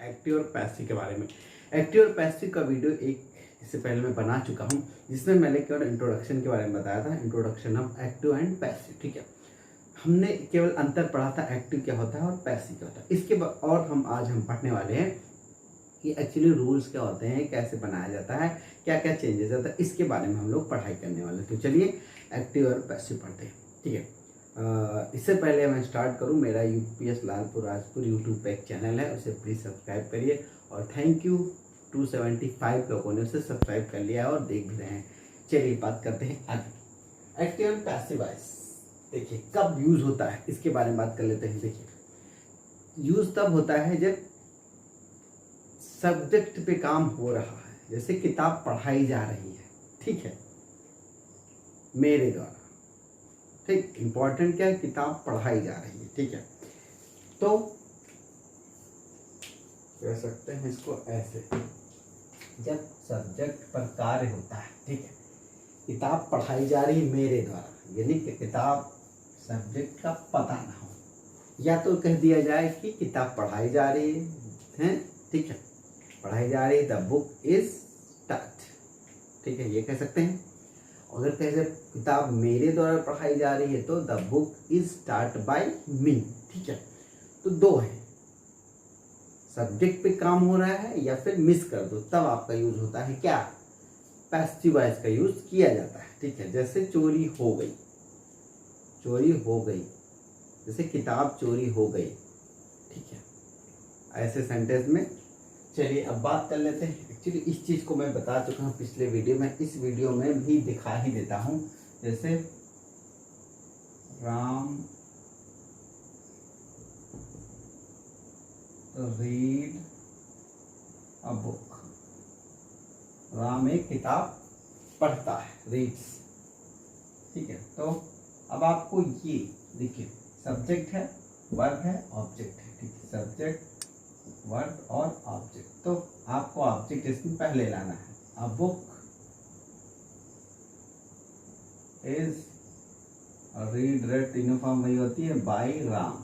Active और passive के बारे में। एक्टिव और पैसिव का वीडियो एक इससे पहले मैं बना चुका हूं, जिसमें मैंने केवल इंट्रोडक्शन के बारे में बताया था, introduction of active and passive. ठीक है, हमने केवल अंतर पढ़ा था एक्टिव क्या होता है और पैसिव क्या होता है। इसके बाद और आज हम पढ़ने वाले हैं कि एक्चुअली रूल्स क्या होते हैं, कैसे बनाया जाता है, क्या क्या चेंजेस होता है, इसके बारे में हम लोग पढ़ाई करने वाले हैं। तो चलिए एक्टिव और पैसिव पढ़ते हैं। ठीक है, इससे पहले मैं स्टार्ट करूं, मेरा यूपीएस लालपुर राजपुर यूट्यूब पे एक चैनल है, उसे प्लीज़ सब्सक्राइब करिए। और थैंक यू 275 लोगों ने उसे सब्सक्राइब कर लिया है और देख भी रहे हैं। चलिए बात करते हैं आगे। एक्टिव एंड पैसिव वॉइस देखिए कब यूज़ होता है, इसके बारे में बात कर लेते हैं। देखिए यूज़ तब होता है जब सब्जेक्ट पे काम हो रहा है, जैसे किताब पढ़ाई जा रही है, ठीक है, मेरे द्वारा। ठीक, इंपॉर्टेंट क्या है, किताब पढ़ाई जा रही है, ठीक है। तो कह सकते हैं इसको ऐसे, जब सब्जेक्ट पर कार्य होता है, ठीक है, किताब पढ़ाई जा रही है मेरे द्वारा, यानी कि किताब सब्जेक्ट का पता ना हो, या तो कह दिया जाए कि किताब पढ़ाई जा रही है, ठीक है, पढ़ाई जा रही है, द बुक इज स्टार्ट, ठीक है, ये कह सकते हैं। अगर कह किताब मेरे द्वारा पढ़ाई जा रही है तो the book is start by me, ठीक है। तो दो है, सब्जेक्ट पे काम हो रहा है या फिर मिस कर दो, तब आपका यूज होता है क्या, पैसिव वॉइस का यूज किया जाता है, ठीक है। जैसे चोरी हो गई, चोरी हो गई, जैसे किताब चोरी हो गई, ठीक है, ऐसे सेंटेंस में। चलिए अब बात कर लेते हैं। एक्चुअली इस चीज़ को मैं बता चुका हूँ पिछले वीडियो में, इस वीडियो में भी दिखा ही देता हूँ। जैसे Ram read a book, Ram एक किताब पढ़ता है, रीड्स, ठीक है। तो अब आपको ये देखिए, सब्जेक्ट है, वर्ब है, ऑब्जेक्ट है, ठीक है, सब्जेक्ट, वर्ब और ऑब्जेक्ट। तो आपको ऑब्जेक्ट इसमें पहले लाना है। अ बुक इज रेड तीनों फॉर्म वही होती है, बाय राम।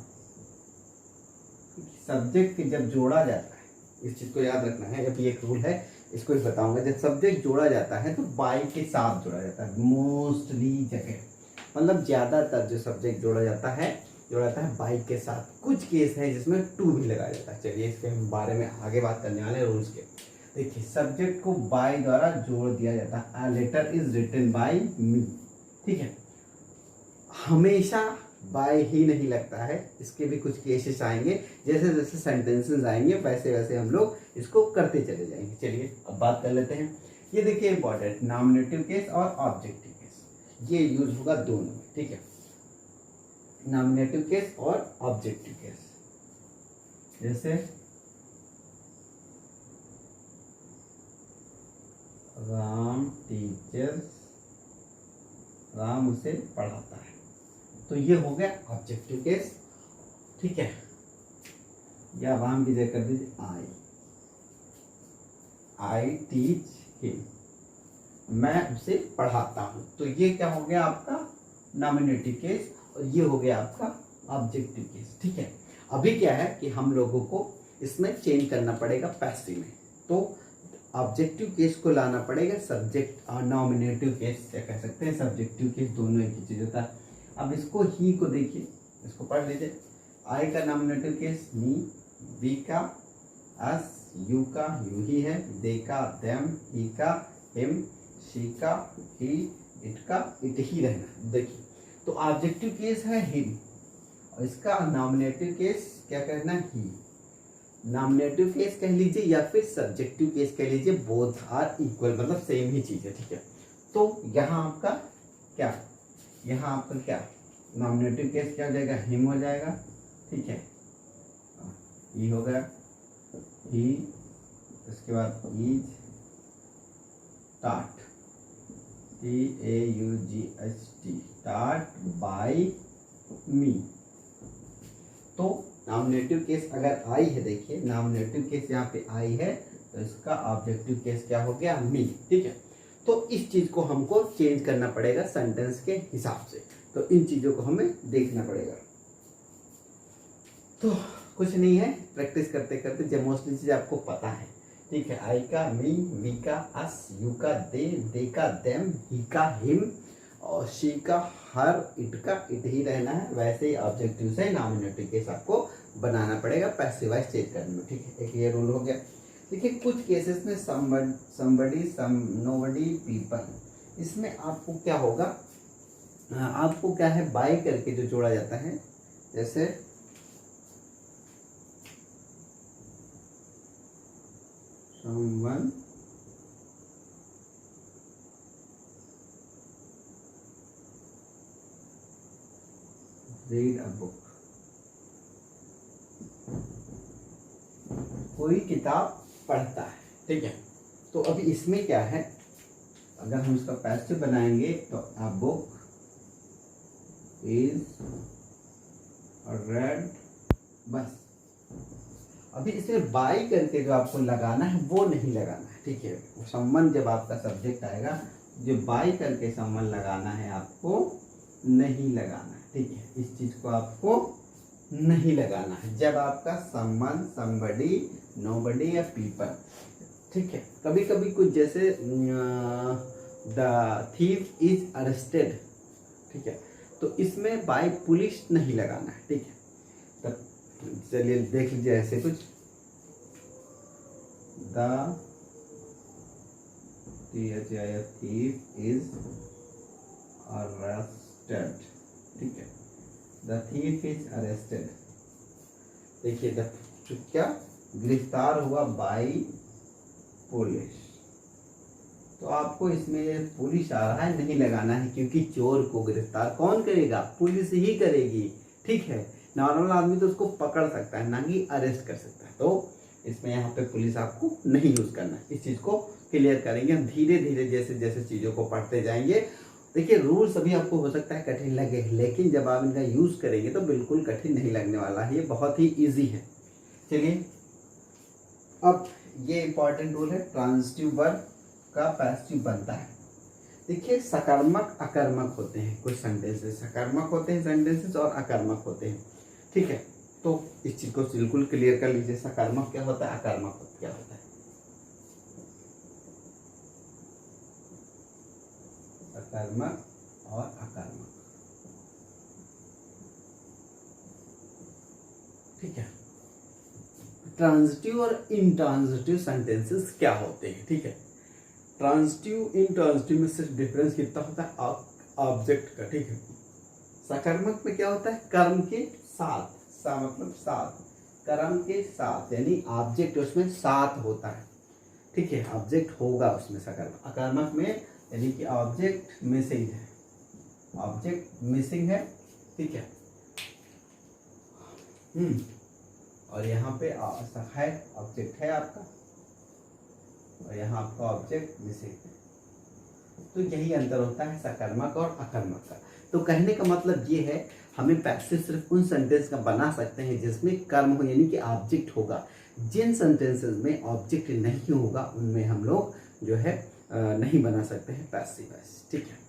सब्जेक्ट जब जोड़ा जाता है, इस चीज को याद रखना है, जब ये एक रूल है, इसको भी बताऊंगा। जब सब्जेक्ट जोड़ा जाता है तो बाय के साथ जोड़ा जाता है, मोस्टली जगह, मतलब ज्यादातर जो सब्जेक्ट जोड़ा जाता है बाई के साथ। कुछ केस है जिसमें टू भी लगाया जाता है। चलिए इसके बारे में आगे बात करने वाले हैं, रूल्स के। देखिए सब्जेक्ट को बाय द्वारा जोड़ दिया जाता है। A letter is written by me, ठीक है। हमेशा बाय ही नहीं लगता है, इसके भी कुछ केसेस आएंगे, जैसे जैसे सेंटेंसेस आएंगे वैसे वैसे हम लोग इसको करते चले जाएंगे। चलिए अब बात कर लेते हैं। ये देखिए इंपॉर्टेंट, नॉमिनेटिव केस और ऑब्जेक्टिव केस, ये यूज होगा दोनों में, ठीक है, नॉमिनेटिव केस और ऑब्जेक्टिव केस। जैसे राम टीचर्स, राम उसे पढ़ाता है, तो ये हो गया ऑब्जेक्टिव केस, ठीक है। या राम की जगह कर दीजिए आई टीच हिम, मैं उसे पढ़ाता हूं, तो ये क्या हो गया आपका नॉमिनेटिव केस, और ये हो गया आपका ऑब्जेक्टिव केस, ठीक है। अभी क्या है कि हम लोगों को इसमें चेंज करना पड़ेगा पैसिव में, तो ऑब्जेक्टिव केस को लाना पड़ेगा सब्जेक्ट, और नॉमिनेटिव केस क्या कह सकते हैं, सब्जेक्टिव केस, दोनों एक ही चीज होता है। अब इसको ही को देखिए, इसको पढ़ लीजिए। आई का नॉमिनेटिव केस मी, वी का अस, यू का यू ही है, दे का देम, ही का हिम, शी का ही, इट का इट ही रहना। देखिए तो ऑब्जेक्टिव केस है हिम, और इसका नॉमिनेटिव केस क्या कहना, ही। नॉमिनेटिव केस कह लीजिए या फिर सब्जेक्टिव केस कह लीजिए, बोथ आर इक्वल, मतलब सेम ही चीज है, ठीक है। तो यहाँ आपका क्या, यहाँ आपका क्या नॉमिनेटिव केस क्या हो जाएगा, हिम हो जाएगा, ठीक है, ही हो गया, ही, इसके बाद is start, TAUGHT, start by me. तो नॉमिनेटिव केस अगर आई है, देखिए नॉमिनेटिव केस यहाँ पे आई है, तो इसका ऑब्जेक्टिव केस क्या हो गया, मी, ठीक है। तो इस चीज को हमको चेंज करना पड़ेगा सेंटेंस के हिसाब से, तो इन चीजों को हमें देखना पड़ेगा। तो कुछ नहीं है, प्रैक्टिस करते करते जब मोस्टली चीज आपको पता है, ठीक है। आई का मी, वी का अस, यू का दे का देम, ही का हिम और शी का हर, इट का इट ही रहना है। वैसे ही ऑब्जेक्टिव से नॉमिनेटिव केस आपको बनाना पड़ेगा पैसिव वॉइस चेंज करने में, ठीक है। एक ये रूल हो गया। देखिए कुछ केसेस में somebody, nobody, people, इसमें आपको क्या होगा, आपको क्या है बाय करके जो जोड़ा जाता है, जैसे someone read a book, कोई किताब पढ़ता है, ठीक है। तो अभी इसमें क्या है, अगर हम इसका पैसिव बनाएंगे तो a book is read, बस। अभी इसमें बाय करके जो आपको लगाना है वो नहीं लगाना है, ठीक है। सम्मान जब आपका सब्जेक्ट आएगा, जो बाय करके सम्मान लगाना है आपको नहीं लगाना है, ठीक है। इस चीज को आपको नहीं लगाना है जब आपका सम्मान somebody, nobody या people, ठीक है। कभी कभी कुछ जैसे द थीफ इज अरेस्टेड, ठीक है, तो इसमें बाय पुलिस नहीं लगाना है, ठीक है। तब चलिए देख लीजिए ऐसे कुछ, द thief इज अरेस्टेड, ठीक है। द thief इज अरेस्टेड, देखिए क्या, गिरफ्तार हुआ बाय पुलिस। तो आपको इसमें पुलिस आ रहा है नहीं लगाना है, क्योंकि चोर को गिरफ्तार कौन करेगा, पुलिस ही करेगी, ठीक है। नॉर्मल आदमी तो उसको पकड़ सकता है, ना कि अरेस्ट कर सकता है। तो इसमें यहाँ पे पुलिस आपको नहीं यूज करना है। इस चीज को क्लियर करेंगे हम धीरे धीरे, जैसे जैसे चीजों को पढ़ते जाएंगे। देखिए रूल्स अभी आपको हो सकता है कठिन लगे, लेकिन जब आप इनका यूज करेंगे तो बिल्कुल कठिन नहीं लगने वाला है, ये बहुत ही ईजी है। चलिए अब ये इंपॉर्टेंट रूल है, ट्रांजिटिव वर्ब का पैसिव बनता है। देखिए सकर्मक अकर्मक होते हैं कुछ सेंटेंसेस, सकर्मक होते हैं सेंटेंसेस और अकर्मक होते हैं, ठीक है। तो इस चीज को बिल्कुल क्लियर कर लीजिए, सकर्मक क्या होता है, अकर्मक क्या होता है। सकर्मक और अकर्मक, ठीक है। ट्रांजिटिव और इंट्रांजिटिव सेंटेंसेस क्या होते हैं, ठीक है। ट्रांजिटिव इंट्रांजिटिव में सिर्फ डिफरेंस कितना होता है, ऑब्जेक्ट का, ठीक है। सकर्मक में क्या होता है, कर्म के साथ, सा मतलब साथ, कर्म के साथ, यानी ऑब्जेक्ट उसमें साथ होता है, ठीक है, ऑब्जेक्ट होगा उसमें सकर्मक। अकर्मक में यानी कि ऑब्जेक्ट मिसिंग है, ऑब्जेक्ट मिसिंग है, ठीक है। और यहाँ पे है ऑब्जेक्ट है आपका, और यहाँ आपका ऑब्जेक्ट मिसिंग है। तो यही अंतर होता है सकर्मक और अकर्मक का। तो कहने का मतलब ये है, हमें पैसिव सिर्फ उन सेंटेंस का बना सकते हैं जिसमें कर्म हो, यानी कि ऑब्जेक्ट होगा। जिन सेंटेंसेस में ऑब्जेक्ट नहीं होगा उनमें हम लोग जो है नहीं बना सकते हैं पैसिव वॉइस, ठीक है।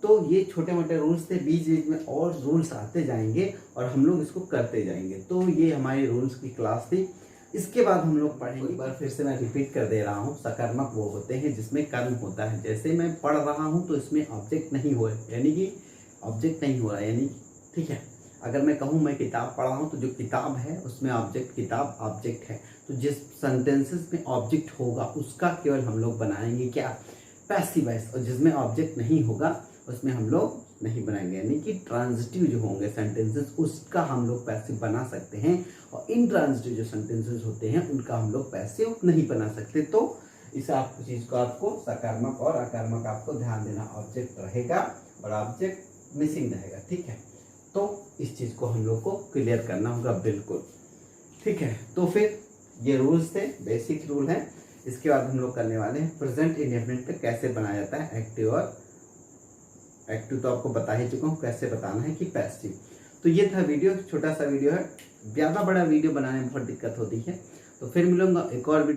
तो ये छोटे मोटे रूल्स थे, बीच बीच में और रूल्स आते जाएंगे और हम लोग इसको करते जाएंगे। तो ये हमारी रूल्स की क्लास थी। इसके बाद हम लोग पढ़ेंगे, एक बार फिर से मैं रिपीट कर दे रहा हूँ, सकर्मक वो होते हैं जिसमें कर्म होता है। जैसे मैं पढ़ रहा हूँ तो इसमें ऑब्जेक्ट नहीं हो, यानी कि ऑब्जेक्ट नहीं हो रहा है, यानी ठीक है। अगर मैं कहूँ मैं किताब पढ़ रहा हूँ तो जो किताब है उसमें ऑब्जेक्ट, किताब ऑब्जेक्ट है। तो जिस सेंटेंसेस में ऑब्जेक्ट होगा उसका केवल हम लोग बनाएंगे क्या, पैसिव वॉइस, और जिसमें ऑब्जेक्ट नहीं होगा उसमें हम लोग नहीं बनाएंगे, यानी कि ट्रांजिटिव जो होंगे सेंटेंसेस उसका हम लोग पैसिव बना सकते हैं, और इंट्रांजिटिव जो सेंटेंसेस होते हैं उनका हम लोग पैसिव नहीं बना सकते। तो इस आप चीज को आपको सकर्मक और अकर्मक आपको ध्यान देना, ऑब्जेक्ट रहेगा और ऑब्जेक्ट मिसिंग रहेगा, ठीक है। तो इस चीज को हम लोग को क्लियर करना होगा बिल्कुल, ठीक है। तो फिर ये रूल्स थे, बेसिक रूल है। इसके बाद हम लोग करने वाले हैं प्रेजेंट इंडेफिनिट का कैसे बनाया जाता है, एक्टिव और एक्टिव तो आपको बता ही चुका हूँ कैसे बताना है कि पैसिव। तो ये था वीडियो, छोटा सा वीडियो है, ज़्यादा बड़ा वीडियो बनाने में बहुत दिक्कत होती है। तो फिर मिलूंगा एक और वीडियो।